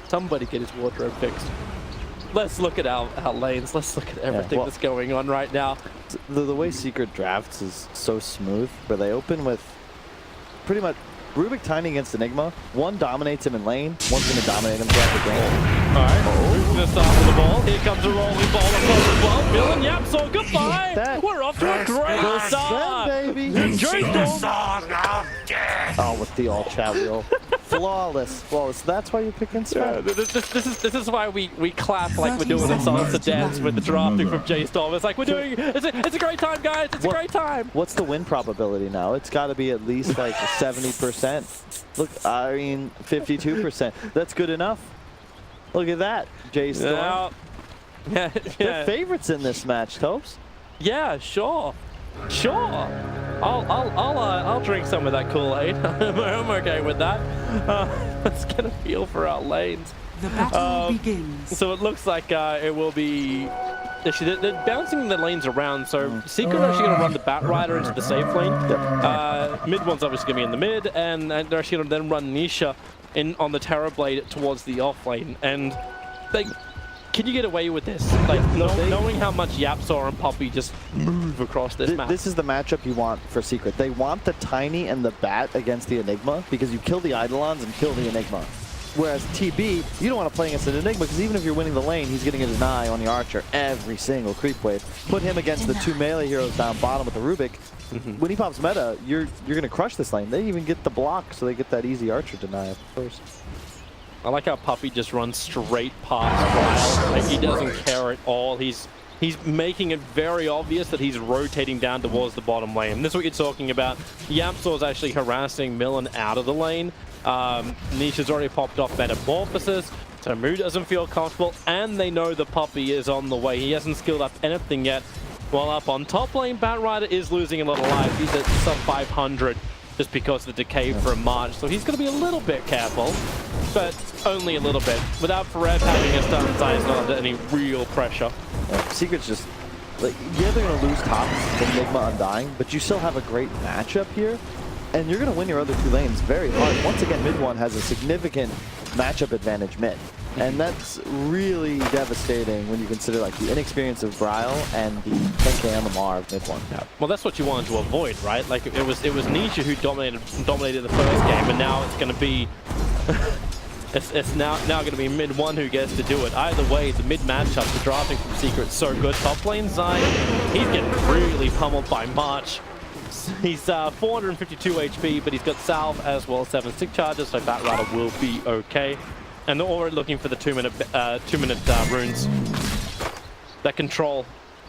Somebody get his wardrobe fixed. Let's look at our lanes. Let's look at everything that's going on right now. The way Secret drafts is so smooth, where they open with pretty much Rubik Tiny against Enigma. One dominates him in lane, one's going to dominate him throughout the game. Alright, Rubik's going to start with the ball. Here comes a rolling ball across as well. Bill and J.Storm, goodbye! We're off to a great start! Baby! J.Storm! Oh, with the all-chat wheel. Flawless, flawless. That's why you pick in Sven. Yeah, this is why we clap like we're doing a salsa dance with the drafting from J.Storm. It's like we're doing, it's a great time, guys. It's a great time. What's the win probability now? It's got to be at least like 70%. Look, I mean 52%. That's good enough. Look at that, J.Storm. Yeah. They're favorites in this match, Topes. Yeah, sure. I'll drink some of that Kool-Aid. I'm okay with that. Let's get a feel for our lanes. The battle begins. So it looks like it will be. Actually, they're bouncing the lanes around. So Secret are actually going to run the Bat Rider into the safe lane. Yep. Mid one's obviously going to be in the mid, and they're actually going to then run Nisha in on the Terror Blade towards the off lane. And they. Can you get away with this? Like, knowing how much J.Storm and Poppy just move across this map. This is the matchup you want for Secret. They want the Tiny and the Bat against the Enigma because you kill the Eidolons and kill the Enigma. Whereas TB, you don't want to play against an Enigma because even if you're winning the lane, he's getting a deny on your Archer every single creep wave. Put him against the two melee heroes down bottom with the Rubik. When he pops meta, you're going to crush this lane. They even get the block, so they get that easy Archer deny at first. I like how Puppy just runs straight past Ryle. Like, he doesn't care at all. He's making it very obvious that he's rotating down towards the bottom lane. This is what you're talking about. J.Storm's actually harassing Millen out of the lane. Nisha's already popped off Metamorphosis, so Mu doesn't feel comfortable, and they know the Puppy is on the way. He hasn't skilled up anything yet. While up on top lane, Bat Rider is losing a little life. He's at sub 500. Just because of the decay from March. So he's going to be a little bit careful, but only a little bit. Without Farev having a stun inside, he's not under any real pressure. Secret's just, like, yeah, they're going to lose top to Enigma Undying, but you still have a great matchup here, and you're going to win your other two lanes very hard. Once again, mid one has a significant matchup advantage mid. And that's really devastating when you consider like the inexperience of Bryle and the 10k on the Mar of mid one. Yeah. Well, that's what you wanted to avoid, right? Like it was Nisha who dominated the first game, and now it's going to be it's now going to be mid one who gets to do it. Either way, the mid matchup, the drafting from Secret's so good. Top lane Zai, he's getting really pummeled by March. He's 452 HP, but he's got Salve as well as 7 stick charges, so Bat Rider will be okay. And they're already looking for the 2-minute runes. That control,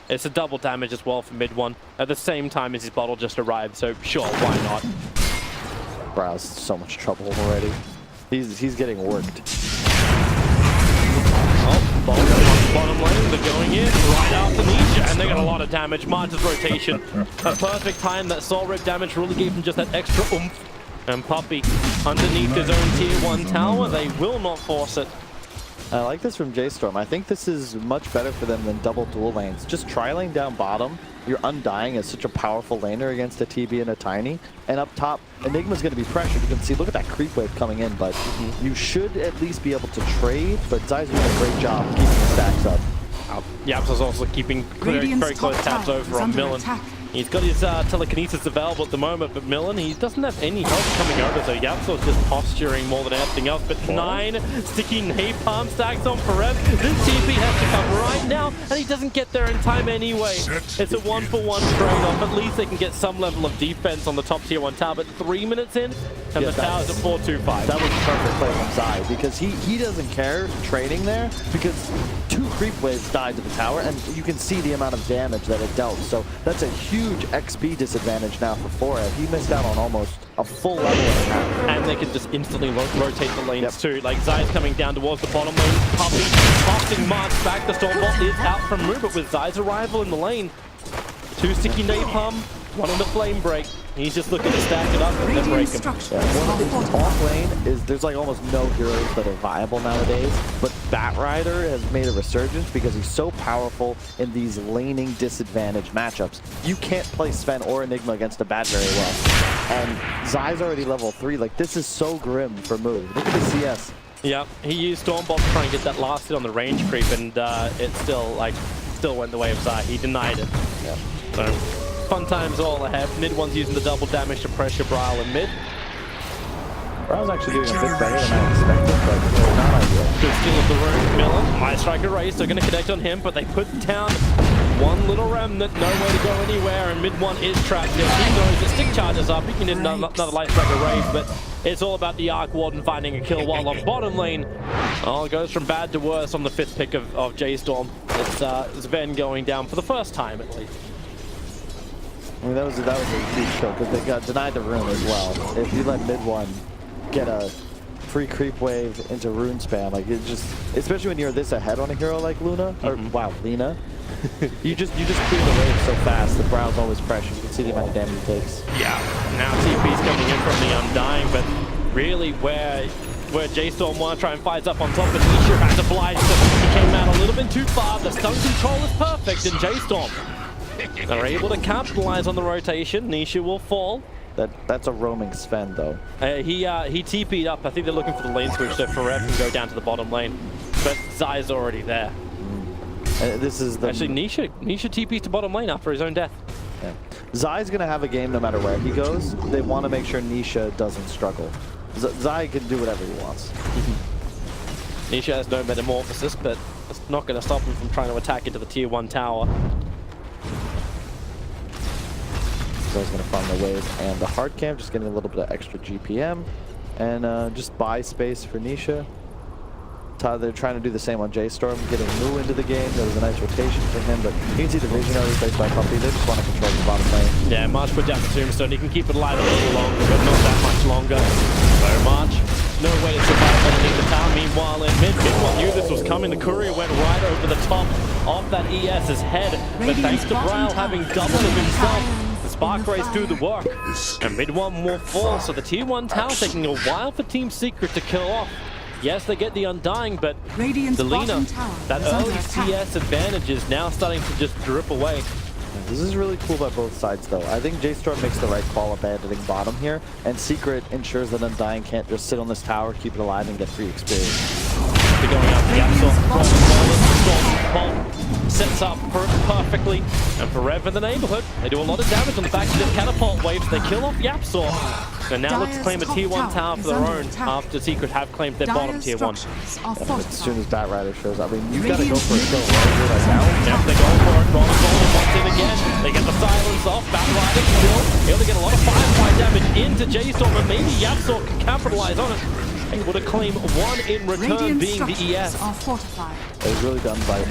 it's a double damage as well for mid one. At the same time as his bottle just arrived, so sure, why not? Bryle's so much trouble already. He's getting worked. Oh, bottom lane, they're going in right after Nisha, and they got a lot of damage. March's rotation, a perfect time. That soul rip damage really gave him just that extra oomph. And Puppy underneath his own tier 1 tower, they will not force it. I like this from J.Storm. I think this is much better for them than double dual lanes. Just tri-lane down bottom, you're Undying as such a powerful laner against a TB and a Tiny. And up top, Enigma's going to be pressured. You can see, look at that creep wave coming in, but you should at least be able to trade, but Zai's doing a great job keeping the stacks up. Yapsa's also keeping very close tabs over on Millen. He's got his telekinesis available at the moment, but Millen, he doesn't have any help coming over, so Yapsa's just posturing more than anything else. But 9 sticky napalm stacks on Farev. This TP has to come right now, and he doesn't get there in time anyway. It's a 1-for-1 trade-off. At least they can get some level of defense on the top tier 1 tower, but 3 minutes in, and the tower's at 425. That was a perfect play from Zai, because he doesn't care trading there, because 2 creep waves died to the tower, and you can see the amount of damage that it dealt. So that's a huge XP disadvantage now for Farev. He missed out on almost a full level and a half. And they can just instantly rotate the lanes too. Like Zai's coming down towards the bottom lane. Puppy tossing March back. The Stormbolt is out from Mu, but with Zai's arrival in the lane, 2 sticky napalm, 1 in the flame break. He's just looking to stack it up and then break him. Off lane is there's like almost no heroes that are viable nowadays, but Bat Rider has made a resurgence because he's so powerful in these laning disadvantaged matchups. You can't play Sven or Enigma against a Bat very well. And Zai's already level 3. Like, this is so grim for Mu. Look at the CS. Yeah, he used Stormbolt to try and get that last hit on the range creep, and it still went the way of Zai. He denied it. Yeah. So, fun times all ahead. Mid one's using the double damage to pressure Brawl in mid. Brow's actually doing a bit better than I expected, but not ideal. Good steal of the room. Millen, my striker race, they're going to connect on him, but they put down one little remnant, no way to go anywhere, and mid one is trapped in. He knows that stick charges up, he can hit another light striker raise, but it's all about the Arc Warden finding a kill, while on bottom lane, it goes from bad to worse on the 5th pick of J.Storm. It's Ven going down for the first time, at least. I mean, that was a huge kill, because they got denied the rune as well. If you let mid one get a free creep wave into rune spam, like it just, especially when you're this ahead on a hero like Luna, or wow, Lina, you just clear the wave so fast. The Brow's always pressured. You can see the amount of damage it takes. Yeah, now TP's coming in from the Undying, but really where J.Storm want to try and fight up on top, but Nisha has obliged him. He came out a little bit too far. The stun control is perfect in J.Storm. They're able to capitalize on the rotation. Nisha will fall. That's a roaming Sven though. He TP'd up. I think they're looking for the lane switch so Forever can go down to the bottom lane. But Zai's already there. This is the... Actually, Nisha TP's to bottom lane after his own death. Yeah. Zai's going to have a game no matter where he goes. They want to make sure Nisha doesn't struggle. Zai can do whatever he wants. Nisha has no metamorphosis, but it's not going to stop him from trying to attack into the tier 1 tower. Zai's going to farm the wave and the hard camp, just getting a little bit of extra GPM. And just buy space for Nisha. They're trying to do the same on J.Storm, getting Mu into the game. There was a nice rotation for him, but you can see the Visionary replaced by Puppy. They just want to control the bottom lane. Yeah, March put down the Tombstone. He can keep it alive a little longer, but not that much longer. So March, no way to survive underneath the tower. Meanwhile, in mid one knew this was coming. The courier went right over the top of that ES's head, but thanks to Braille having double of himself, the Spark Rays do the work. And mid one will fall, so the tier 1 tower taking a while for Team Secret to kill off. Yes, they get the Undying, but Radiant's the Lina, that early attack. CS advantage is now starting to just drip away. This is really cool by both sides, though. I think J.Storm makes the right call abandoning bottom here, and Secret ensures that Undying can't just sit on this tower, keep it alive, and get free experience. They're going up the Storm sets up perfectly, and Forever in the neighborhood. They do a lot of damage on the back of the catapult waves. They kill off Yapsor, and now look to claim a tier 1 tower for their own after Secret have claimed their bottom tier 1. As soon as Bat Rider shows up, I mean, you gotta go for a kill right now. Yep, they go for it. Once in again. They get the silence off. Bat Rider still able to get a lot of firefly damage into J.Storm, and maybe Yapsor can capitalize on it. Able to claim 1 in return, being the ES. It was really done by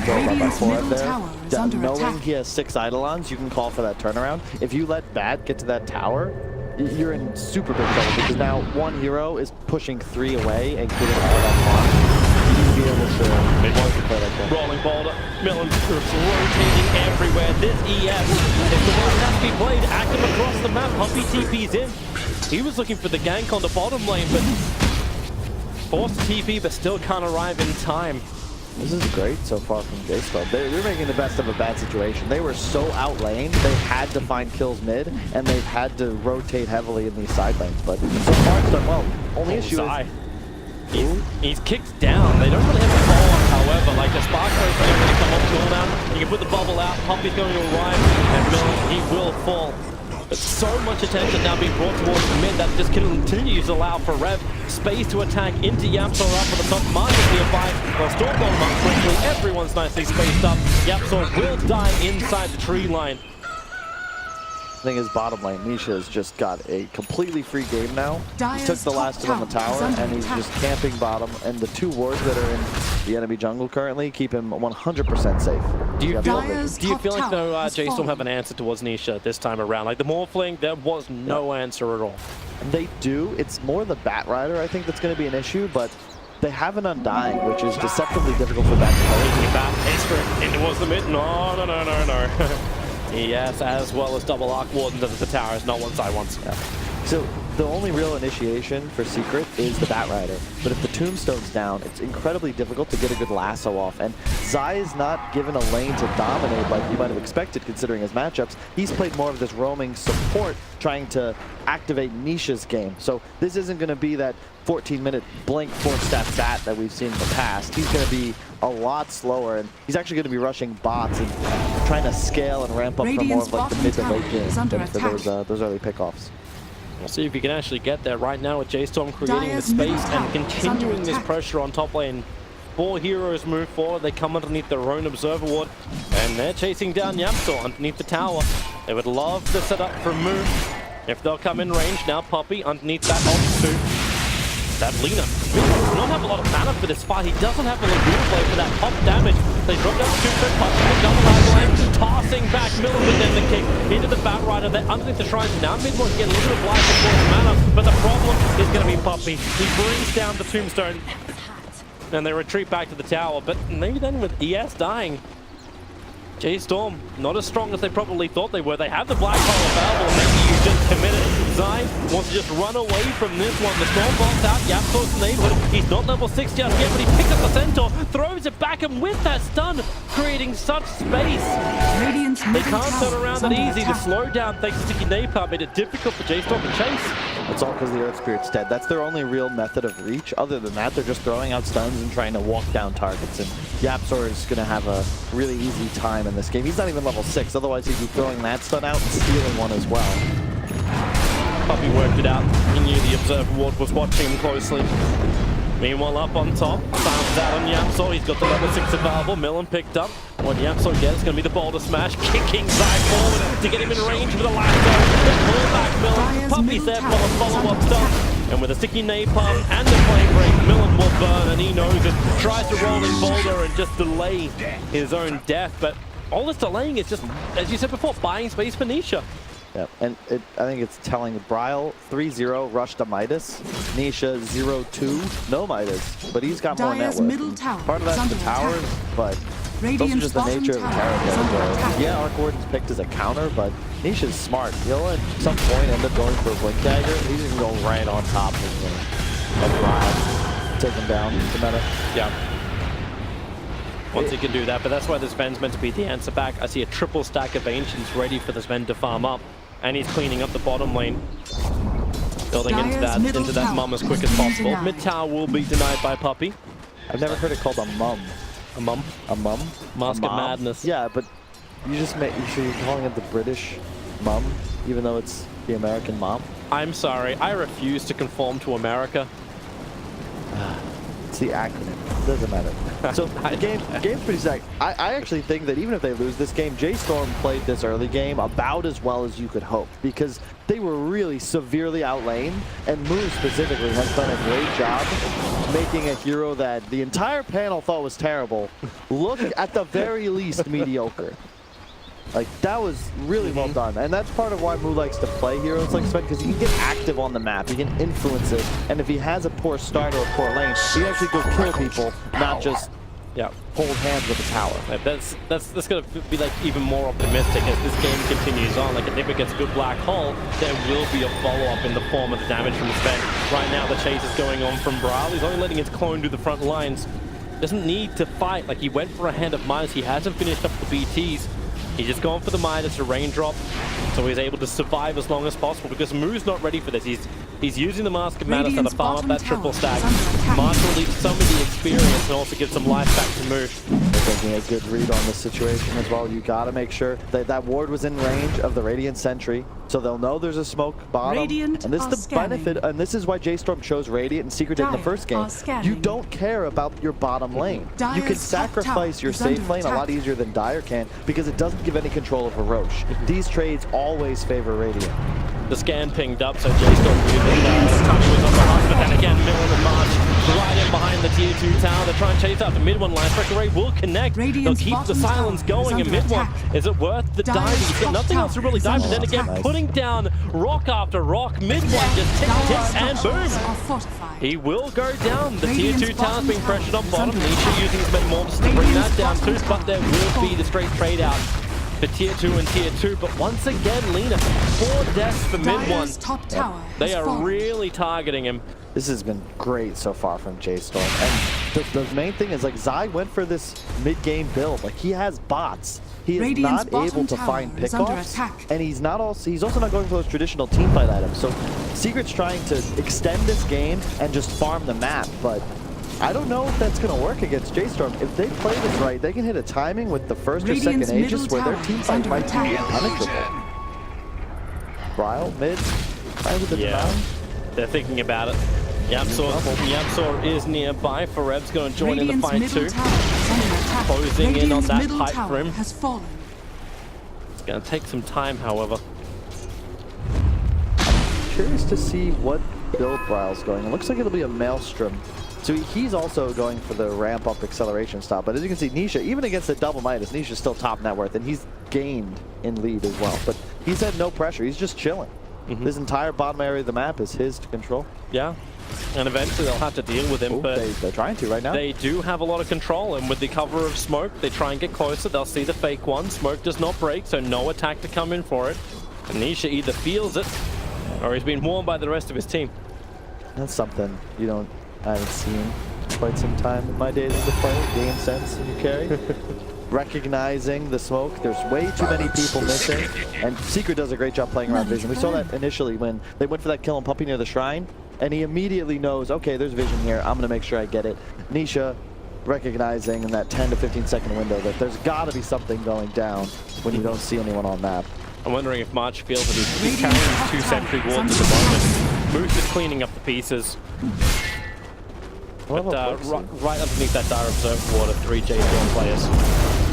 Forever there. Knowing he has 6 Eidolons, you can call for that turnaround. If you let Bat get to that tower, you're in super big trouble, because now 1 hero is pushing 3 away and getting all that harm. You need to be able to play like that. Rolling boulder, Millen rotating everywhere. This ES, if the one has to be played, active across the map. Puppy TP's in. He was looking for the gank on the bottom lane, but forced TP, but still can't arrive in time. This is great so far from J.Storm. They're making the best of a bad situation. They were so outlaned, they had to find kills mid, and they've had to rotate heavily in these side lanes. But so far it's done well. Only issue is... He's kicked down. They don't really have a follow-up, however. Like the Spark Rays don't really come up cooldown. You can put the bubble out, Puppy's going to arrive, and Millen, he will fall. But so much attention now being brought towards the mid that just continues to allow for Rev space to attack into Yapsor up at the top. Marcus nearby. Well, Storm going up quickly. Everyone's nicely spaced up. Yapsor will die inside the tree line. Thing is, bottom lane, Nisha has just got a completely free game now. He took the last hit on the tower, and he's just camping bottom. And the 2 wards that are in the enemy jungle currently keep him 100% safe. Do you feel like though J.Storm have an answer towards Nisha this time around? Like the Morphling, there was no answer at all. They do. It's more the Bat Rider, I think, that's going to be an issue, but they have an Undying, which is deceptively difficult for Bat to play. Bat into towards the mid. No. Yes, as well as double Arc Wardens at the towers, not one side once. Yeah. So the only real initiation for Secret is the Bat Rider. But if the Tombstone's down, it's incredibly difficult to get a good lasso off. And Zai is not given a lane to dominate like you might have expected considering his matchups. He's played more of this roaming support, trying to activate Nisha's game. So this isn't going to be that 14-minute blink 4-stat stat that we've seen in the past. He's going to be a lot slower, and he's actually going to be rushing bots and trying to scale and ramp up for more of like the mid to late game than for those early pickoffs. We'll see if he can actually get there right now with J.Storm creating the space and continuing this pressure on top lane. 4 heroes move forward, they come underneath their own observer ward, and they're chasing down J.Storm underneath the tower. They would love to set up for Moo. If they'll come in range, now Poppy underneath that ult too. That Lina does not have a lot of mana for this fight. He doesn't have a Laguna Blade for that pop damage. They drop down the 2-foot punch, the double line, tossing back Miller with then the kick into the Bat Rider. They're underneath the shrines. Now mid-one get a little bit of life before his mana, but the problem is going to be Poppy. He brings down the Tombstone, and they retreat back to the tower. But maybe then with ES dying, J.Storm not as strong as they probably thought they were. They have the Black Hole available. Maybe you just committed. Zai wants to just run away from this one. The Storm bolts out. Yapso's neighborhood. He's not level 6 just yet, but he picks up the Centaur, throws it back, and with that stun, creating such space. They can't turn around that easy. The slowdown, thanks to Sticky Napalm, made it difficult for J.Storm to chase. It's all because the Earth Spirit's dead. That's their only real method of reach. Other than that, they're just throwing out stuns and trying to walk down targets. And Yapsor is going to have a really easy time in this game. He's not even level 6, otherwise he'd be throwing that stun out and stealing one as well. Puppy worked it out. He knew the observer ward was watching him closely. Meanwhile, up on top, bounces out on Yapsor. He's got the level 6 available. Millen picked up. What Yapsor gets is going to be the boulder smash, kicking Zai forward to get him in range for the last goal. Then pull back Millen. Puppy's there for the follow-up stuff. And with a sticky napalm and the flame break, Millen will burn, and he knows it. Tries to roll in boulder and just delay his own death. But all this delaying is just, as you said before, buying space for Nisha. Yeah, and I think it's telling. Bryle 3-0 rush to Midas. Nisha 0-2 no Midas, but he's got more net worth. Part of that's the towers, but it's also just the nature of the character. Yeah, Arc Warden's picked as a counter, but Nisha's smart. He'll at some point end up going for a Blink Dagger. He's going to go right on top of Bryle, take him down the meta. Yeah. Once he can do that, but that's why this Ven's meant to be the answer back. I see a triple stack of Ancients ready for this Ven to farm up, and he's cleaning up the bottom lane. Building into that mum as quick as possible. Mid tower will be denied by Puppy. I've never heard it called a mum. A mum? A mum? Mask of Madness. Yeah, but you just make you're calling it the British mum, even though it's the American mom. I'm sorry, I refuse to conform to America. It's the acronym. It doesn't matter. So the game's pretty stacked. I actually think that even if they lose this game, J.Storm played this early game about as well as you could hope, because they were really severely outlaned, and Moo specifically has done a great job making a hero that the entire panel thought was terrible look at the very least mediocre. Like, that was really well done. And that's part of why Moo likes to play heroes like Sven, because he can get active on the map, he can influence it, and if he has a poor start or a poor lane, he can actually go kill people, not just hold hands with a tower. Right, that's going to be like even more optimistic as this game continues on. Like, if it gets a good black hole, there will be a follow-up in the form of the damage from Sven. Right now, the chase is going on from Bryle. He's only letting his clone do the front lines. Doesn't need to fight. Like, he went for a hand of Midas. He hasn't finished up the BTs. He's just gone for the Midas, a raindrop, so he's able to survive as long as possible, because Moo's not ready for this. He's using the Mask of Madness to farm up that triple stack. March will leave some of the experience and also give some life back to Moo. They're taking a good read on this situation as well. You gotta make sure that that ward was in range of the Radiant Sentry, so they'll know there's a smoke bottom. Radiant and this is the benefit, and this is why J.Storm chose Radiant and Secret in the first game. You don't care about your bottom lane. You can sacrifice your safe lane a lot easier than Dire can, because it doesn't give any control over Roche. These trades always favor Radiant. The scan pinged up, so J.Storm using Tommy was on the hunt, but then again, Millen and March right in behind the tier 2 tower. They're trying to chase out the mid one line. Pressure Ray will connect. They'll keep the silence going in mid one. Is it worth the dive? He's got nothing else to really dive, but then again, putting down rock after rock. Mid one just tick, and boom. He will go down. The tier 2 tower's being pressured on bottom. Nisha using his Metamorphosis to bring that down too, but there will be the straight trade out. for tier 2 and tier 2, but once again, Lena, 4 deaths for mid one. Dire's top tower They has are fallen. really targeting him. This has been great so far from J.Storm. And the main thing is, like, Zai went for this mid-game build. Like, he has bots. He is Radiant's not able bottom to tower find is under pickoffs, attack. and he's also not going for those traditional teamfight items. So Secret's trying to extend this game and just farm the map, but I don't know if that's going to work against J.Storm. If they play this right, they can hit a timing with the first or Radiant's second Aegis middle where their tower is teamfight under might be attack. impenetrable. Ryle, mid, trying with the Yeah. demand. They're thinking about it. Yamsor is nearby. Fareb's going to join in the Radiant's fight middle too. tower is under attack. Closing in on Radiant's that middle pipe tower for him. has fallen. It's going to take some time, however. Curious to see what build Ryle's going. It looks like it'll be a Maelstrom. So he's also going for the ramp up acceleration stop. But as you can see, Nisha, even against the double Midas, Nisha's still top net worth, and he's gained in lead as well. But he's had no pressure. He's just chilling. This entire bottom area of the map is his to control. Yeah. And eventually they'll have to deal with him, Ooh, but they're trying to right now. they do have a lot of control, and with the cover of smoke, they try and get closer. They'll see the fake one. Smoke does not break, so no attack to come in for it. And Nisha either feels it, or he's been warned by the rest of his team. That's something I haven't seen in quite some time in my days as a player. Game sense and you carry. Recognizing the smoke. There's way too many people missing, and Secret does a great job playing around vision. We saw that initially when they went for that kill on Puppy near the shrine, and he immediately knows, okay, there's vision here. I'm going to make sure I get it. Nisha recognizing in that 10 to 15 second window that there's got to be something going down when you don't see anyone on map. I'm wondering if March feels that he's carrying 2 sentry wards at the moment. Moose is cleaning up the pieces. But right underneath that Dire Observer ward are 3 J.Storm players.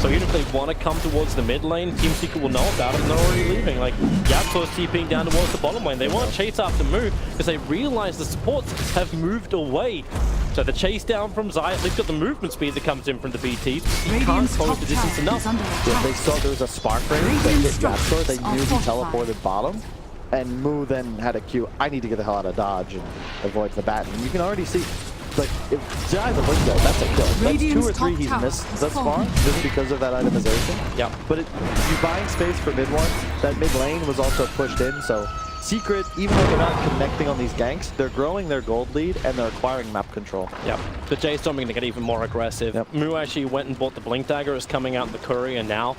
So even if they want to come towards the mid lane, Team Secret will know about it and they're already leaving. Like, Yabsor's TPing down towards the bottom lane. They want to chase after Moo because they realize the supports have moved away. So the chase down from Zai, at least got the movement speed that comes in from the BT. He can't close the distance enough. Yeah, they saw there was a spark range that hit Yabsor. They knew he teleported bottom. And Moo then had a cue, I need to get the hell out of dodge and avoid the bat. And you can already see, like, if Zai's a window, that's a kill. That's 2 or 3 he's missed thus far, just because of that itemization. Yeah. But you buying space for mid one, that mid lane was also pushed in, so Secret, even though they're not connecting on these ganks, they're growing their gold lead and they're acquiring map control. Yep. The J.Storm are going to get even more aggressive. Yep. Moo actually went and bought the Blink Dagger, is coming out in the courier now.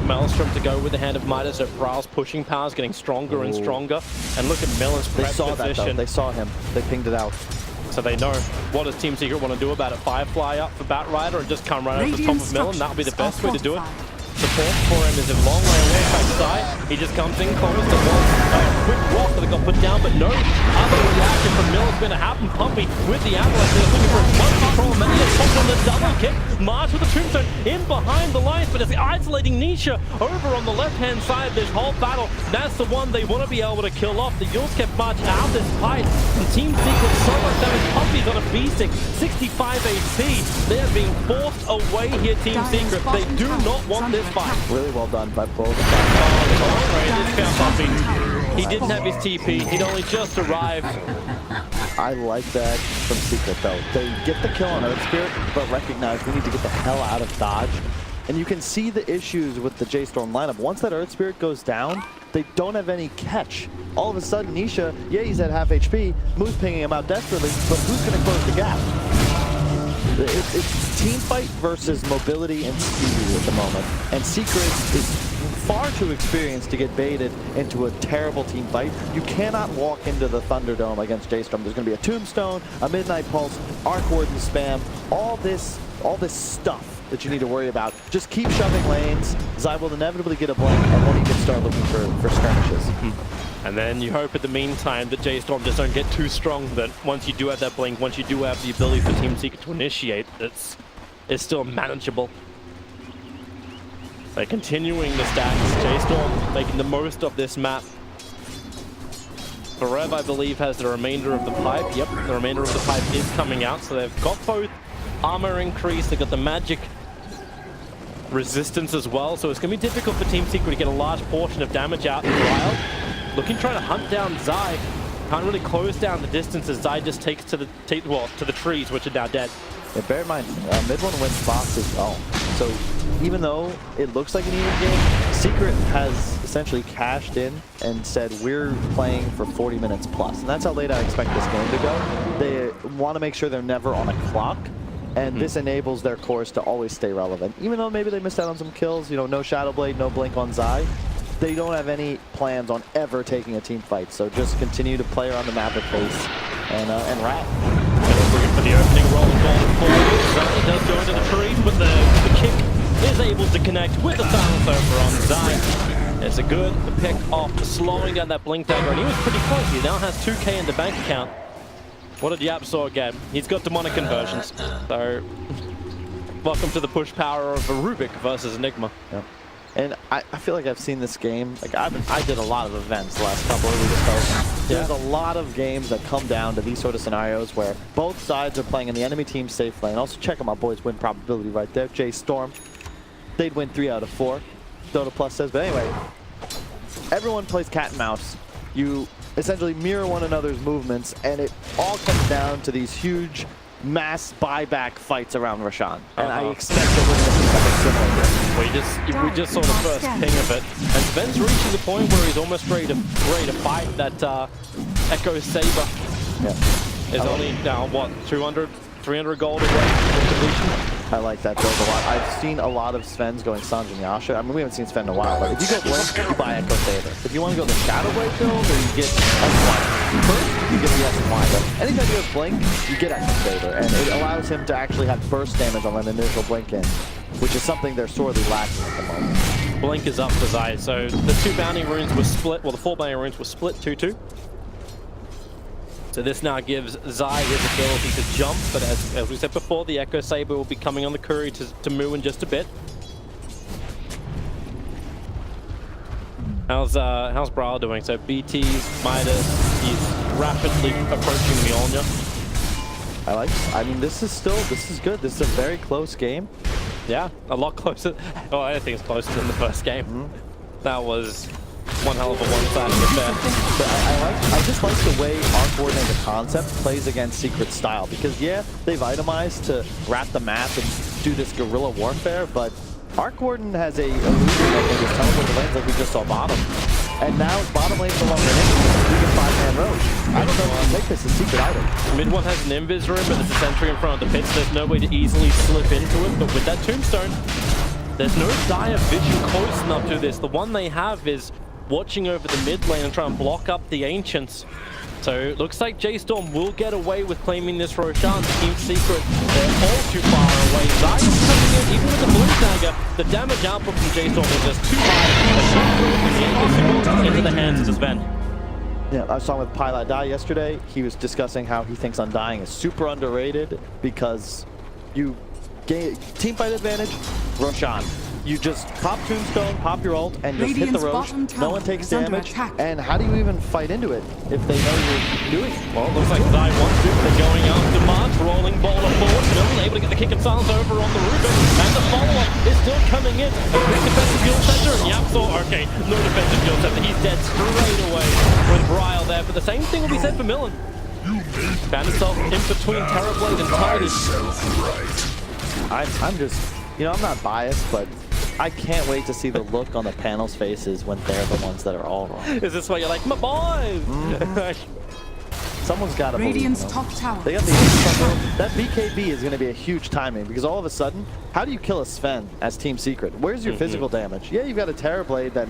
Maelstrom to go with the Hand of Midas, so Brow's pushing power is getting stronger and stronger. And look at Millen's prep They saw that though, they saw him, they pinged it out. So they know what does Team Secret want to do about it. Firefly up for Batrider and just come right over the top of Millen. That'll be the best way to do it. Support for him is a long way away backside. He just comes in close to one. Quick walk that got put down, but no other reaction from Millen's going to happen. Pumpy with the avalanche. They're looking for one control. Many has popped on the double kick. March with the tombstone in behind the lines, but it's isolating Nisha over on the left-hand side of this whole battle. That's the one they want to be able to kill off. The Yules kept March out this fight. And Team Secret so much damage. Pumpy's on a B6, 65 AC. They are being forced away here, Team Secret. They do not want this fight. Really well done by both. He didn't have his TP. He'd only just arrived. I like that from Secret though. They get the kill on Earth Spirit, but recognize we need to get the hell out of dodge. And you can see the issues with the J.Storm lineup. Once that Earth Spirit goes down, they don't have any catch. All of a sudden, Nisha, yeah, he's at half HP. Moo's pinging him out desperately, but who's going to close the gap? It's team fight versus mobility and speed at the moment. And Secret is far too experienced to get baited into a terrible team fight. You cannot walk into the Thunderdome against J.Storm. There's going to be a Tombstone, a Midnight Pulse, Arc Warden spam, all this stuff that you need to worry about. Just keep shoving lanes. Zai will inevitably get a blink, and then he can start looking for skirmishes. And then you hope at the meantime that J.Storm just don't get too strong, that once you do have that blink, once you do have the ability for Team Secret to initiate, it's still manageable. They're continuing the stacks. J.Storm making the most of this map. Farev, I believe, has the remainder of the pipe. Yep, the remainder of the pipe is coming out, so they've got both armor increase, they've got the magic resistance as well, so it's going to be difficult for Team Secret to get a large portion of damage out in Wild. Looking, trying to hunt down Zai. Can't really close down the distance as Zai just takes to the trees, which are now dead. Yeah, bear in mind, mid one wins fast as well. So even though it looks like an even game, Secret has essentially cashed in and said we're playing for 40 minutes plus. And that's how late I expect this game to go. They want to make sure they're never on a clock. And this enables their cores to always stay relevant. Even though maybe they missed out on some kills, you know, no Shadow Blade, no Blink on Zai, they don't have any plans on ever taking a team fight. So just continue to play around the map at pace and rat. Looking for the opening roll forward. Zai does go into the trees, but the kick is able to connect with the silence over on Zai. It's a good pick off, slowing down that Blink dagger, and he was pretty close. He now has 2K in the bank account. What did J.Storm get? He's got demonic conversions. So, welcome to the push power of a Rubik versus Enigma. Yep. And I feel like I've seen this game. Like I did a lot of events the last couple of weeks. There's a lot of games that come down to these sort of scenarios where both sides are playing in the enemy team's safe lane. Also, check out my boys' win probability right there. J.Storm, they'd win 3 out of 4. Dota Plus says. But anyway, everyone plays cat and mouse. You essentially mirror one another's movements, and it all comes down to these huge mass buyback fights around Roshan. And I expect that we're going to see something similar here. We just saw the first ping of it, and Sven's reaching the point where he's almost ready to fight that Echo Saber. Yeah. Is only now what, 200, 300 gold away from completion. I like that build a lot. I've seen a lot of Sven's going Sanj and Yasha. I mean, we haven't seen Sven in a while, but if you go Blink, you buy Echo Saber. If you want to go the Shadow Blade build, or you get S1. First, you get the S1, but anytime you have Blink, you get Echo Saber, and it allows him to actually have burst damage on an initial Blink in, which is something they're sorely lacking at the moment. Blink is up for Zai, so the 2 bounty runes were split, well the 4 bounty runes were split 2-2. So this now gives Zai his ability to jump, but as we said before, the Echo Saber will be coming on the Curry to Moo in just a bit. How's Brawl doing? So BT's Midas, he's rapidly approaching Mjolnir. I mean, this is good. This is a very close game. Yeah, a lot closer. Oh, I think it's closer than the first game. That was one hell of a one-sided affair. But I just like the way Arc Warden as a concept plays against Secret style, because yeah, they've itemized to wrap the map and do this guerrilla warfare, but Arc Warden has a illusion that can just teleport the lanes like we just saw bottom. And now bottom lane's no longer an issue. You can 5-man roach. I don't know if you can make this a secret item. Mid one has an invis room, but there's a sentry in front of the pits. There's no way to easily slip into it, but with that tombstone, there's no dire vision close enough to this. The one they have is watching over the mid lane and trying to block up the Ancients. So it looks like J.Storm will get away with claiming this Roshan. Team Secret, they're all too far away. Zai is coming in, even with the blue dagger. The damage output from J.Storm is just too high. Into the hands of Sven. Yeah, I saw with Pilot Die yesterday. He was discussing how he thinks Undying is super underrated because you gain team fight advantage, Roshan. You just pop Tombstone, pop your ult, and just hit the Roche. No one takes damage. And how do you even fight into it if they know you're doing it? Well, it looks like Zai wants to. They're going after March, rolling boulder forward. Mills able to get the kick and silence over on the Rubik. And the follow-up is still coming in. A quick defensive fuel center. And Yapsor, okay, no defensive fuel center. He's dead straight away with Bryle there. But the same thing will be said for Millen. Found himself in between Terrorblade and Tiny. I'm just, you know, I'm not biased, but I can't wait to see the look on the panel's faces when they're the ones that are all wrong. Is this why you're like, my boys? Someone's got to Radiant's top tower. They got the ace. That BKB is going to be a huge timing because all of a sudden, how do you kill a Sven as Team Secret? Where's your physical damage? Yeah, you've got a Terrorblade that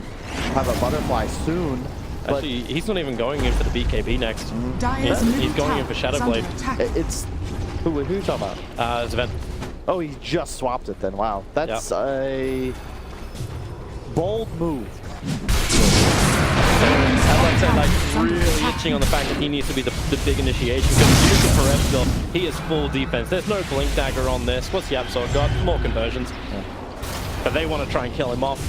have a butterfly soon. But actually, he's not even going in for the BKB next. He's going in for Shadowblade. It's who are you talking about? Sven. Oh, he just swapped it then. Wow. That's a bold move. As I said, like, really itching on the fact that he needs to be the big initiation. Because using Perez still, he is full defense. There's no Blink Dagger on this. What's the Absol got? More conversions. Yeah. But they want to try and kill him off.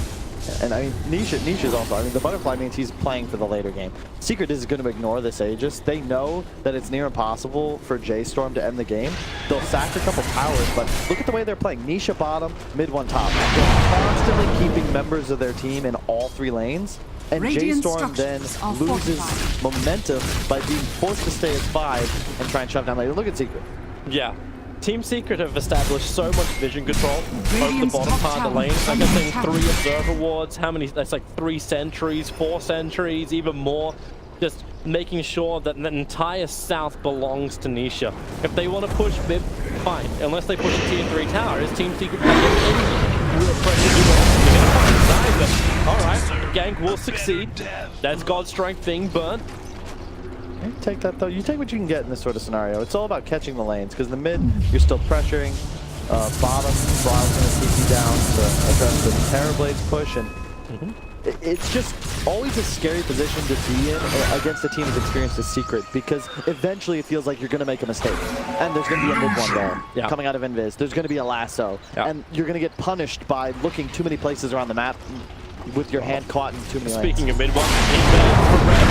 And I mean, Nisha's also, I mean, the butterfly means he's playing for the later game. Secret is going to ignore this Aegis. They know that it's near impossible for J.Storm to end the game. They'll sack a couple towers, but look at the way they're playing. Nisha bottom, mid one top. They're constantly keeping members of their team in all 3 lanes. And J.Storm then loses momentum by being forced to stay at 5 and try and shove down later. Look at Secret. Yeah. Team Secret have established so much vision control over the Radiant's bottom top part of the tower lane. Like under I'm saying, attack. 3 observer wards. How many? That's like 3 sentries, 4 sentries, even more. Just making sure that the entire south belongs to Nisha. If they want to push mid, fine. Unless they push a tier 3 tower, is Team Secret putting any real pressure to it? They're gonna find Zai, but all right, gank will succeed. That's God's strength being burnt. You take that though. You take what you can get in this sort of scenario. It's all about catching the lanes because in the mid you're still pressuring. Bottom, Bryle's going to TP down to address the Terror Blades push, and it's just always a scary position to be in against a team as experienced as Secret, because eventually it feels like you're going to make a mistake, and there's going to be a mid one there coming out of Invis. There's going to be a lasso, and you're going to get punished by looking too many places around the map with your hand caught in too many lanes. Speaking of mid one, for Red.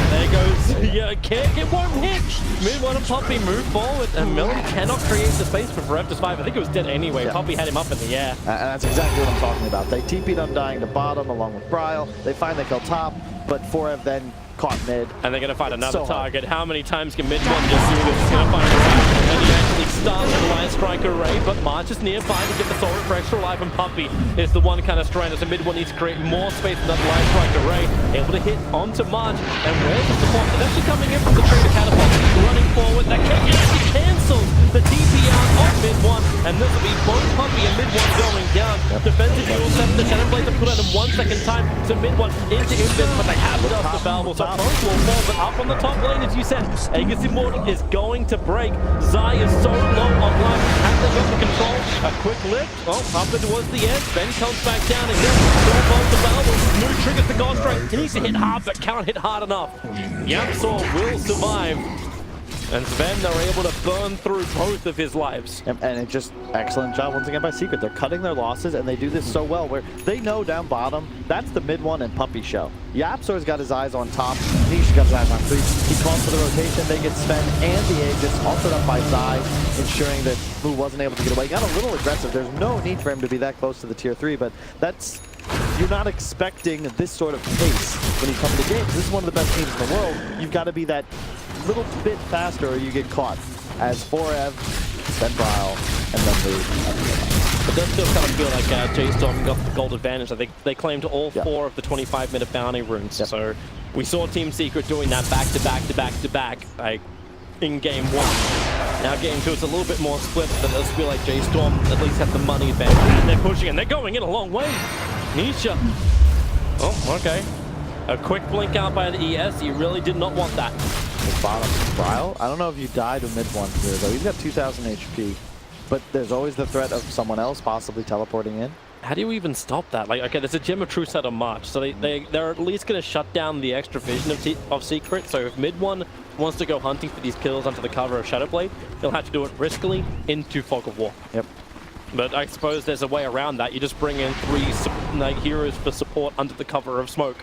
There goes, yeah, kick, it won't hit. Mid one and Poppy move forward, and Millen cannot create the space for Forever to survive. I think it was dead anyway. Poppy had him up in the air. And that's exactly what I'm talking about. They TP'd Undying to bottom along with Bryle. They find they kill top, but Forev then caught mid. And they're going to find another so target. How many times can mid one just do this? He's going to find Bryle, and he actually starts the Lion Strike array, but March is nearby to get the sword for extra life, and Puppy is the one kind of stranded. So mid one needs to create more space for that Lion Strike array, able to hit onto March, and where's the support? They're actually coming in from the tree to catapult, running forward. That actually cancels the TP out of mid one, and this will be both Puppy and mid one going down. Defensive duel set, the Shadow Blades are put out in 1 second time, so mid one into Invis, but they have it off the Valve. So Punk will fall, but up on the top lane, as you said, Aegis Immortal is going to break. Zai is so low on life, have they got the control? A quick lift, up towards the edge, then comes back down again. Storm bolts the Valve, new triggers the God Strike. He needs to hit hard, but can't hit hard enough. J.Storm will survive. And Sven, they're able to burn through both of his lives. And it just, excellent job once again by Secret. They're cutting their losses, and they do this so well, where they know down bottom, that's the mid one and Puppy show. J.Storm's got his eyes on top, Nish got his eyes on 3. He calls for the rotation, they get Sven and the Aegis, all set up by Zai, ensuring that Mu wasn't able to get away. He got a little aggressive. There's no need for him to be that close to the tier 3, but that's, you're not expecting this sort of pace when you come to games. This is one of the best teams in the world. You've got to be that little bit faster or you get caught. As Forev, then Bryle, and then Lu. It does still kind of feel like J.Storm got the gold advantage. I think they claimed all 4 of the 25-minute bounty runes. So we saw Team Secret doing that back to back to back to back, like in game 1. Now game 2 it's a little bit more split, but it does feel like J.Storm at least have the money advantage. And they're pushing and they're going in a long way. Nisha. Oh, okay. A quick blink out by the ES. You really did not want that. Bottom Bryle, I don't know if you died to mid one here though. He's got 2,000 HP, but there's always the threat of someone else possibly teleporting in. How do you even stop that? Like, okay, there's a Gem of True Set on March, so they're at least going to shut down the extra vision of Secret. So if mid one wants to go hunting for these kills under the cover of Shadowblade, they'll have to do it riskily into Fog of War. Yep. But I suppose there's a way around that. You just bring in 3 heroes for support under the cover of smoke.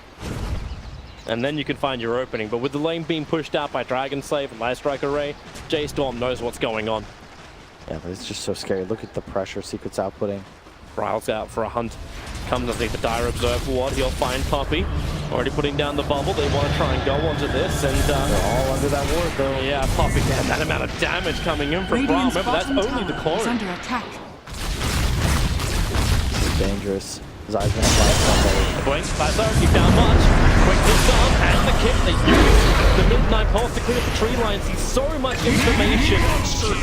And then you can find your opening. But with the lane being pushed out by Dragon Slave and Light Strike Array, J.Storm knows what's going on. Yeah, but it's just so scary. Look at the pressure Secret's outputting. Ryle's out for a hunt. Comes underneath the Dire Observer ward. He'll find Poppy. Already putting down the bubble. They want to try and go onto this. And they're all under that ward, though. Yeah, Poppy, man, that amount of damage coming in from Bryle. Remember, that's only the core. Under attack. It's dangerous. Zai's gonna fly somebody. Blink, Lazo, keep down March. Quick disarm, and the kick. They use the Midnight Pulse to clear the tree line. See so much information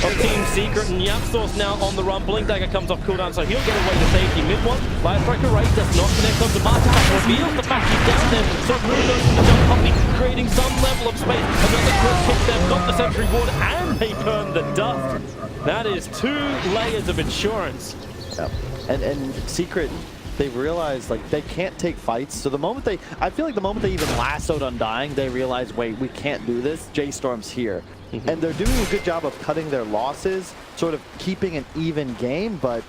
of Team Secret, and J.Storm's now on the run. Blink Dagger comes off cooldown, so he'll get away to safety. Mid one, Light Strike Array does not connect onto March, but reveals the fact he's down there. So Blue goes from the jump Puppy, creating some level of space. Another quick kick there, got the Sentry Ward, and they turn the dust. That is 2 layers of insurance. Yep. And Secret, they realized like they can't take fights. So the moment I feel like the moment they even lassoed Undying, they realized, wait, we can't do this. J.Storm's here. And they're doing a good job of cutting their losses, sort of keeping an even game, but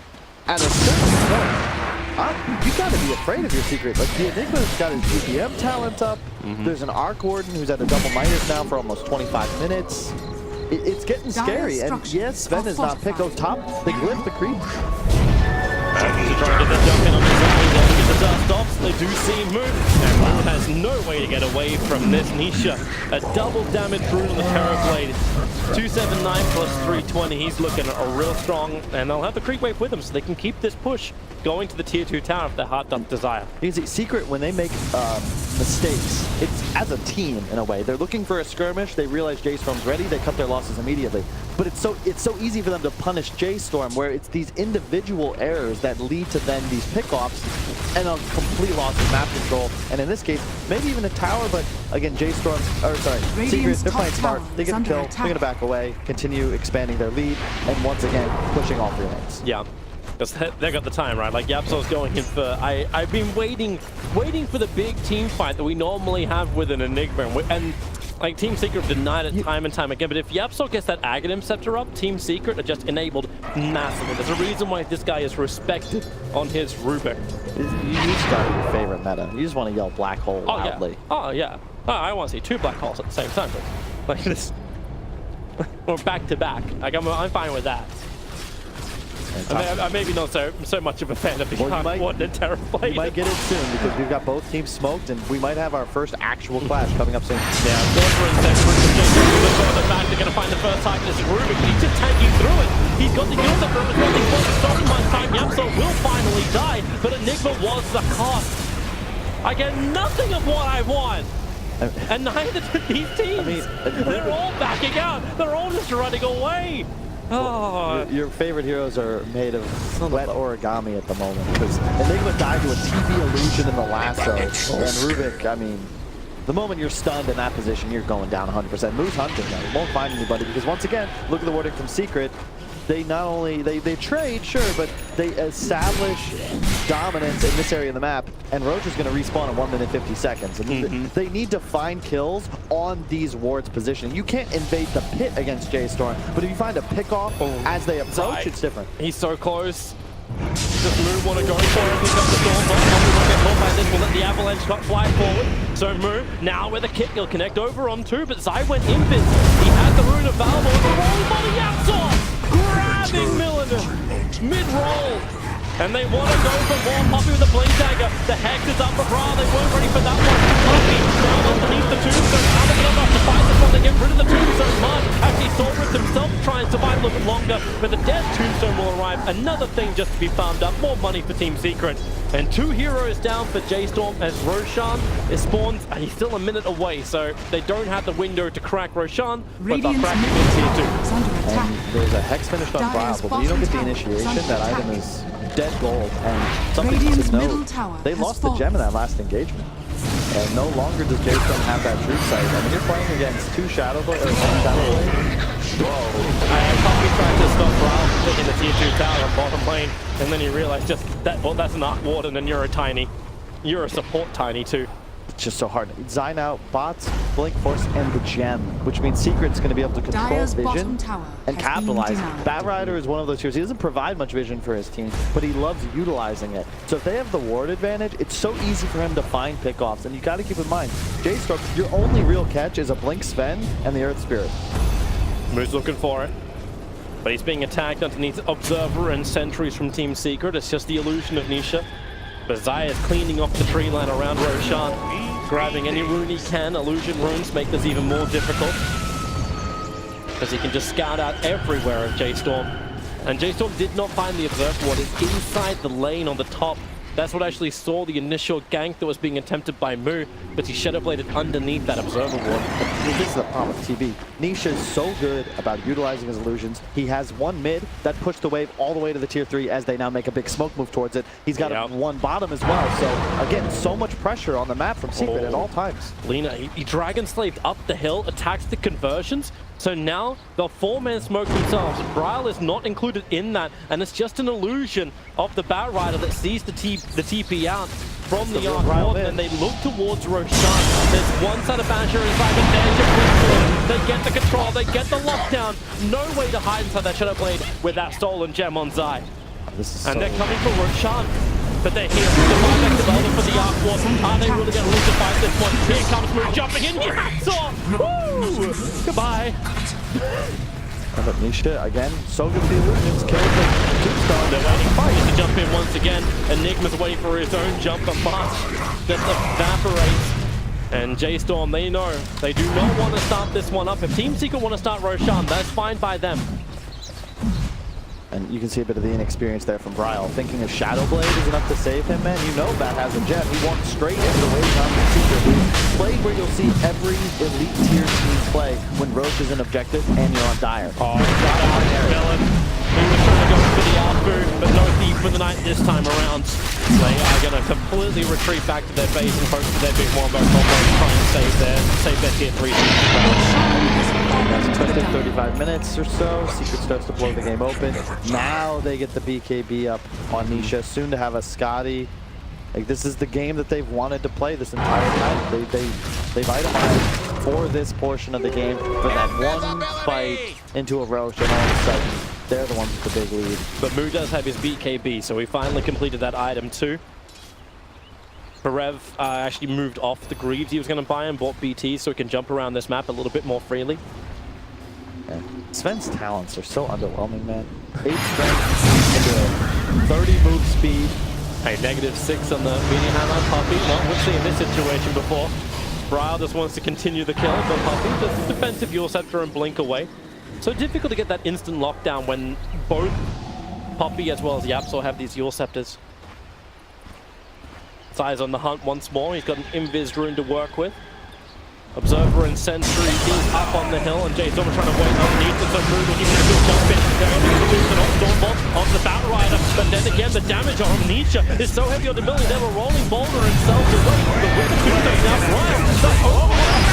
at a certain point, you gotta be afraid of your Secret. Like the Enigma's got his GPM talent up. There's an Arc Warden who's at a double minus now for almost 25 minutes. It's getting scary. And yes, Sven is not picked. Oh, top, they glyph the creep. To try and get the jump in on the Zai, get the dust off. They do see Moo, and Moo has no way to get away from this. Nisha, a double damage rune on the Terrorblade. 279 plus 320. He's looking real strong, and they'll have the creep wave with them, so they can keep this push going to the tier 2 tower if their heart doesn't desire. You can see Secret, when they make mistakes, it's as a team in a way. They're looking for a skirmish, they realize J.Storm's ready, they cut their losses immediately. But it's so easy for them to punish J.Storm, where it's these individual errors that lead to then these pickoffs and a complete loss of map control. And in this case, maybe even a tower, but again, J.Storm, or sorry, Secret, they're playing smart. They get the kill, they're going to back away, continue expanding their lead, and once again, pushing all 3 lanes. Yeah. Because they got the time, right? Like, YapzOr's going in for... I've been waiting for the big team fight that we normally have with an Enigma. And like, Team Secret have denied it time and time again. But if YapzOr gets that Aghanim Scepter up, Team Secret are just enabled massively. There's a reason why this guy is respected on his Rubik. You just got your favorite meta. You just want to yell black hole loudly. Yeah. Oh, yeah. Oh, I want to see 2 black holes at the same time. Like this. Or back to back. Like, I'm fine with that. I'm maybe not so much of a fan of the coordinate Terrorblade. We might get it soon because we've got both teams smoked, and we might have our first actual clash coming up soon. Yeah, Dota and J.Storm back. They're going to find the first target. This is Rubik. He's just tanking through it. He's got the kills up from his running forward. Stopping by time. YapzOr will finally die, but Enigma was the cost. I get nothing of what I want. And neither do these teams. They're all backing out. They're all just running away. Oh. Your favorite heroes are made of wet origami at the moment, because Enigma died to a TV illusion in the lasso, and Rubik, I mean, the moment you're stunned in that position, you're going down 100%. Moo's hunting though, won't find anybody, because once again, look at the wording from Secret. They not only, they trade, sure, but they establish dominance in this area of the map, and Roach is going to respawn in 1 minute 50 seconds. And they need to find kills on these wards position. You can't invade the pit against J.Storm, but if you find a pickoff as they approach, it's different. He's so close. Does Moo want to go for it? He's got the storm bot. Probably won't get caught by this. We'll let the avalanche shot fly forward. So Moo, now with a kick, he'll connect over on 2, but Zai went invis. He had the rune available. The roll by the YapzOr! Grabbing Milliner mid-roll, and they want to go for more. Poppy with the blink dagger. The Hex is up for Bra. They weren't ready for that one. Poppy down underneath the tombstone. Now they're going to have to fight this one. They get rid of the tombstone. Mud actually Thorwith himself trying to survive a little bit longer, but the dead tombstone will arrive. Another thing just to be farmed up. More money for Team Secret. And 2 heroes down for J.Storm as Roshan is spawned. He's still a minute away, so they don't have the window to crack Roshan, but they'll crack him in tier 2. And there's a Hex finished on Brawl, but you don't get the initiation. That item is dead gold, and something to note, they lost the gem in that last engagement. And no longer does J.Storm have that troop sight. I mean, you're playing against 2 Shadow Blade, or 1 Shadow Blade. Whoa. I probably tried to stop Brawl in the tier 2 tower on bottom lane, and then he realized just that, well, that's an Arc Warden, and you're a Tiny. You're a support Tiny too. It's just so hard. Zai now, bots, Blink Force, and the gem, which means Secret's going to be able to control vision and capitalize. Bat Rider is one of those heroes. He doesn't provide much vision for his team, but he loves utilizing it. So if they have the ward advantage, it's so easy for him to find pickoffs. And you got to keep in mind, J.Storm, your only real catch is a Blink Sven and the Earth Spirit. Moo's looking for it, but he's being attacked underneath Observer and sentries from Team Secret. It's just the illusion of Nisha. But Zai is cleaning off the tree line around Roshan, grabbing any rune he can. Illusion runes make this even more difficult, because he can just scout out everywhere of J.Storm. And J.Storm did not find the Observer Ward. It's inside the lane on the top. That's what actually saw the initial gank that was being attempted by Moo, but he Shadow Bladed underneath that Observer Ward. This is the problem with TB. Nisha is so good about utilizing his illusions. He has 1 mid that pushed the wave all the way to the tier 3 as they now make a big smoke move towards it. He's got 1 bottom as well. So again, so much pressure on the map from Secret at all times. Lina, he Dragon Slaved up the hill, attacks the conversions. So now they'll 4-man smoke themselves. Braille is not included in that, and it's just an illusion of the Bat Rider that sees the TP out from the Arc Warden, and they look towards Roshan. There's 1 side of Basher inside, but there's they get the control, they get the lockdown. No way to hide inside that Shadow Blade with that stolen gem on Zai. And they're coming for Roshan. But they're here. The buyback development for the Arc Warden. Are they really going to lose the fight this one? Here comes Moo jumping in. Yeah! So, woo! Goodbye. But Nisha, again, so good with the illusions, kills the tombstone. They're waiting for Fire to jump in once again. Enigma's waiting for his own jump, but March just evaporates. And J.Storm, they know they do not want to start this one up. If Team Secret want to start Roshan, that's fine by them. And you can see a bit of the inexperience there from Bryle. Thinking a Shadow Blade is enough to save him, man. You know that has a gem. He walked straight into the wave on the Secret. Play where you'll see every elite tier team play when Roche is an objective and you're on Dire. Oh, got out there, villain. He was trying to go for the outboot, but no thief for the night this time around. They are going to completely retreat back to their base and hope for their big wombo combo to try and save their tier 3. That's expected 35 minutes or so. Secret starts to blow the game open. Now they get the BKB up on Nisha. Soon to have a Scotty. Like, this is the game that they've wanted to play this entire time. They've itemized for this portion of the game for that one fight into a Roche, and all of a sudden they're the ones with the big lead. But Moo does have his BKB, so he finally completed that item too. Barev actually moved off the Greaves he was going to buy and bought BT so he can jump around this map a little bit more freely. Yeah. Sven's talents are so underwhelming, man. 8 strength into 30 move speed. Hey, -6 on the medium hammer. Puppy, not we've seen this situation before. Bryle just wants to continue the kill, but Puppy just defensive Yule Scepter and blink away. So difficult to get that instant lockdown when both Puppy as well as Yapsor have these Yule Scepters. Zai's on the hunt once more. He's got an Invis rune to work with. Observer and Sentry is up on the hill, and J.Storm trying to wait underneath it, so Moo will give him a good jump in. They're able to lose an Stormbolt on the Battle Rider, but then again, the damage on Nisha is so heavy on the ability, they were rolling Boulder and self away, but with the tombstone now, Bryle, the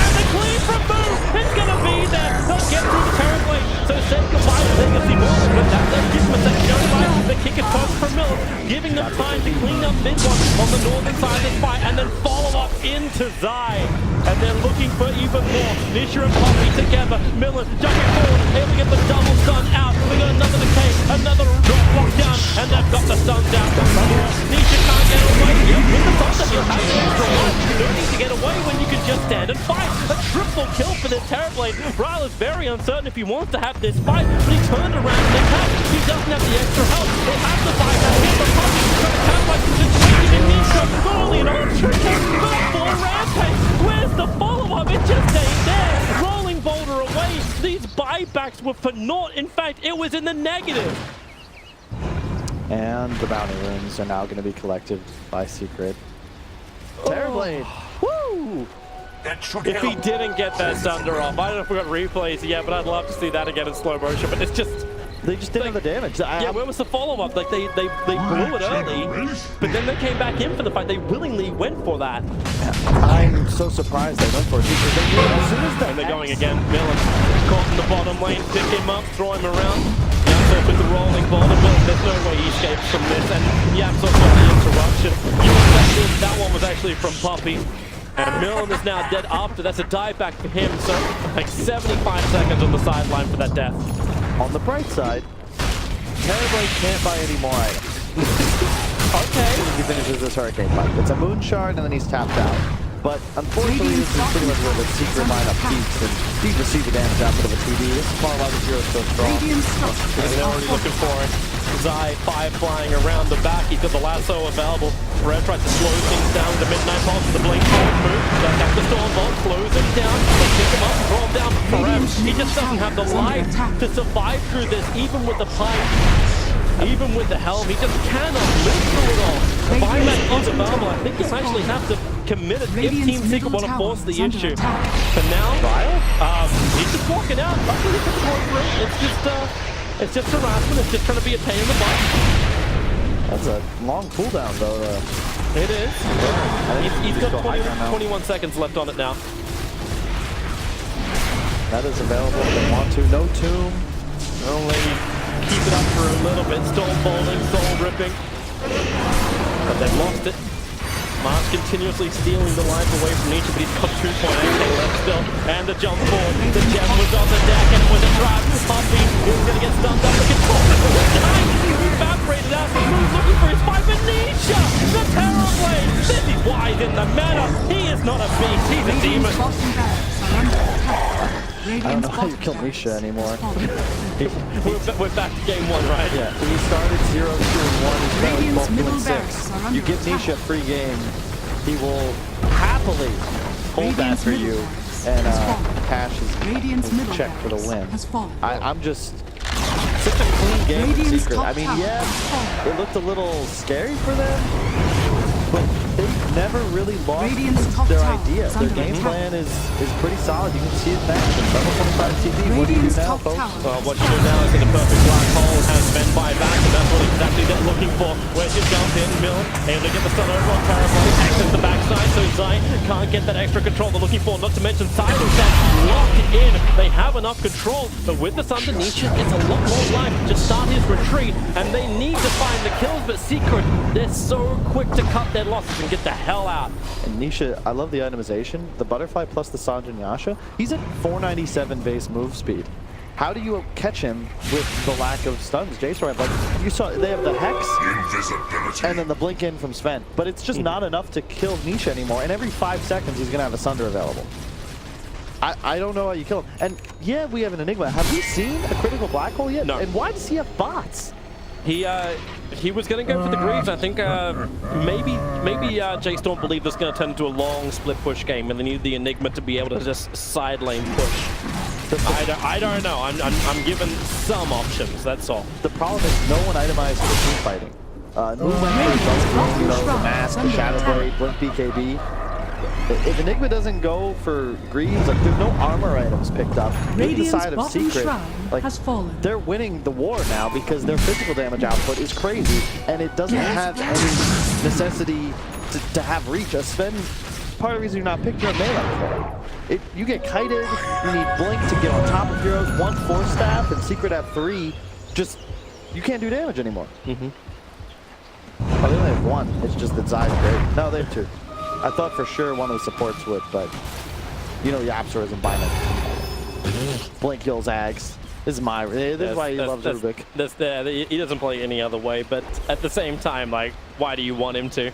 and the clean from Moo, it's gonna be there, they'll get through the Terror Blade, so say goodbye to Legacy Mortal, but that does give him a second go by, the kick is close from Mill, giving them time to clean up mid-one on the northern side of this fight, and then follow up into Zai. And they're looking for even more. Nisha and Poppy together. Millen jumping forward, able to get the double stun out. We got another decay, another lockdown, and they've got the stun down. Nisha can't get away. With the thunder, he'll have the extra one. No need to get away when you can just stand and fight. A triple kill for this Terrorblade. Bryle is very uncertain if he wants to have this fight, but he turned around and attacked. He doesn't have the extra help. He'll have to fight. Hit the Poppy. Trying to capitalize the situation in Nisha. Not only an archer kill, but a full rampage. Where's the follow-up? It just ain't there. Rolling Boulder away. These buybacks were for naught. In fact, it was in the negative. And the bounty runes are now going to be collected by Secret. Terrorblade. Woo! If he didn't get that thunder off, I don't know if we got replays yet, but I'd love to see that again in slow motion. But it's just... They just didn't have the damage. Yeah, where was the follow-up? Like, they blew it early, but then they came back in for the fight. They willingly went for that. I'm so surprised they went for it because they knew as soon as and they're going again. Millen caught in the bottom lane, pick him up, throw him around. Yapsor with the rolling ball. There's no way he escapes from this, and Yapsor got the interruption. You expected that one was actually from Puppy. And Millen is now dead after. That's a dive back for him, so like 75 seconds on the sideline for that death. On the bright side, Terrorblade can't buy any more items. Okay. He finishes this Hurricane fight. It's a Moon Shard and then he's tapped out. But unfortunately, this is pretty much where the Secret lineup peaks, and you can see the damage output of a TD. This is why the Zero is so strong. They're already looking for it. Zai, 5 flying around the back. He's got the lasso available. Red tries to slow things down with the Midnight Pulse and the Blink Forward move. That's back the Stormbolt, slows him down. They pick him up, throw him down forever. He just doesn't have the life to survive through this, even with the pipe. Even with the helm, he just cannot live through it all. Buyback is available. I think you actually have to commit it if Team Secret want to force the issue. For now, he's just walking out. Luckily, he took the through. It's just harassment. It's just trying to be a pain in the butt. That's a long cooldown, though. It is. He's got 21 seconds left on it now. That is available if they want to. No tomb. Only keep it up for a little bit. Storm folding, soul ripping. But they've lost it. Mars continuously stealing the life away from Nietzsche, but he's got 2.8k left still. And the jump forward. The gem was on the deck, and it was a drive. Puppy is going to get stunned up. The control is dying. He evaporated out. He's looking for his fight, but Nietzsche, the Terrorblade. This is why he's in the meta. He is not a beast. He's a demon. don't know how you kill Nisha anymore. We're back to game 1, right? Yeah, he started 0, 2, and 1. He's Radiant's both middle doing barracks 6. are under You give attack. Nisha a free game, he will happily hold that Radiant's for middle you, barracks and has fallen. cash Radiant's his middle check for the barracks win. has fallen. I'm just such a clean game from Radiant's Secret. top I mean, tower yeah, has fallen. it looked a little scary for them, but they've never really lost Radiant's top their tower idea. is Their under game attack. plan is pretty solid. You can see it back in level 25 TV. What do you do Radiant's now, top folks? tower Well, what you do now is in a perfect black hole, has Ben by back, and that's what exactly they're looking for. Where's your jump in, Mill? Able to get the stun over on Parabolic, access the backside, so Zai can't get that extra control they're looking for. Not to mention Silence that's locked in. They have enough control, but with this underneath, it's a lot more life to start his retreat, and they need to find the kills, but Secret, they're so quick to cut their losses and get the hell out. And Nisha, I love the itemization. The butterfly plus the Sanjin Yasha. He's at 497 base move speed. How do you catch him with the lack of stuns? J.Storm, like you saw, they have the Hex and then the blink in from Sven. But it's just not enough to kill Nisha anymore. And every 5 seconds, he's going to have a Sunder available. I don't know how you kill him. And yeah, we have an Enigma. Have we seen a critical black hole yet? No. And why does he have bots? He was going to go for the Greaves. I think maybe J.Storm believed this was going to turn into a long split push game, and they needed the Enigma to be able to just side lane push. I don't know. I'm given some options. That's all. The problem is no one itemized for team fighting. New went for the Mask, the Shadow Blade, Blink BKB. If Enigma doesn't go for Greaves, like there's no armor items picked up. Maybe the Radiant's side of bottom Secret, shrine like has fallen. they're winning the war now because their physical damage output is crazy, and it doesn't have any necessity to have reach. A Sven, part of the reason you're not picking up melee for it. You get kited, you need Blink to get on top of heroes, 1 Force Staff, and Secret at 3. Just, you can't do damage anymore. Oh, they only have 1. It's just that Zai's great. No, they have 2. I thought for sure one of the supports would, but you know Yapsor isn't buying it. Blink kills Ags. This is my. This is why he loves Rubik. He doesn't play any other way, but at the same time, like, why do you want him to?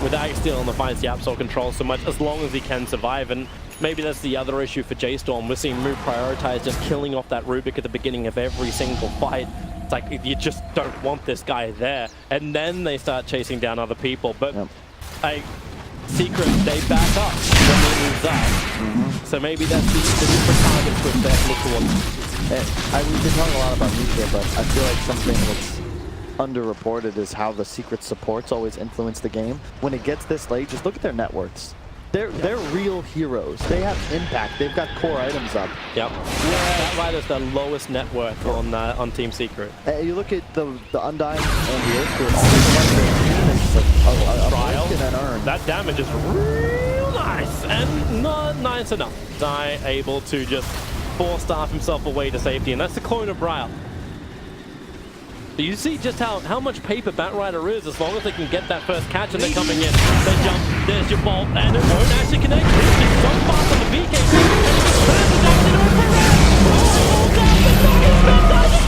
With Ag still on the fight, Yapsor controls so much as long as he can survive, and maybe that's the other issue for J.Storm. We're seeing Mu prioritize just killing off that Rubik at the beginning of every single fight. It's like you just don't want this guy there, and then they start chasing down other people. But Secret, they back up when they lose that. So maybe that's the different targets with their look towards. We've been talking a lot about Nisha, but I feel like something that's underreported is how the Secret supports always influence the game. When it gets this late, just look at their net worths. They're real heroes. They have impact. They've got core items up. Yep. That right is the lowest net worth on Team Secret. You look at the Undying and the Earthquake. Trial. And earn. That damage is real nice and not nice enough. Zai able to just force-staff himself away to safety, and that's the clone of Bryle. You see just how much paper Batrider is as long as they can get that first catch and they're coming in. They jump, there's your bolt, and it won't actually connect. It's so fast on the BKB, and it's down and over red. Oh, that's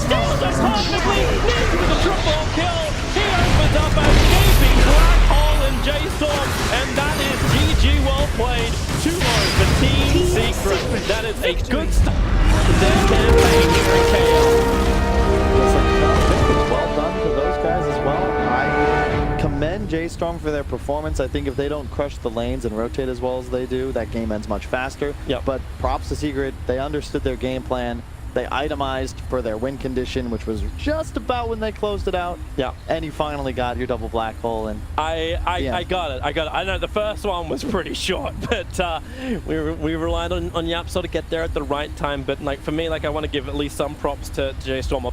still just perfectly into the triple kill. He opens up a gaping black hole in J.Storm, and that is GG well played. 2-0 for Team Secret. That is a good start to their campaign here in KL. Well done to those guys as well. I commend J.Storm for their performance. I think if they don't crush the lanes and rotate as well as they do, that game ends much faster. Yep. But props to Secret. They understood their game plan. They itemized for their win condition, which was just about when they closed it out. Yeah. And you finally got your double black hole. And I got it. I know the first one was pretty short, but we relied on Yapsor to get there at the right time. But like for me, like I want to give at least some props to J.Storm.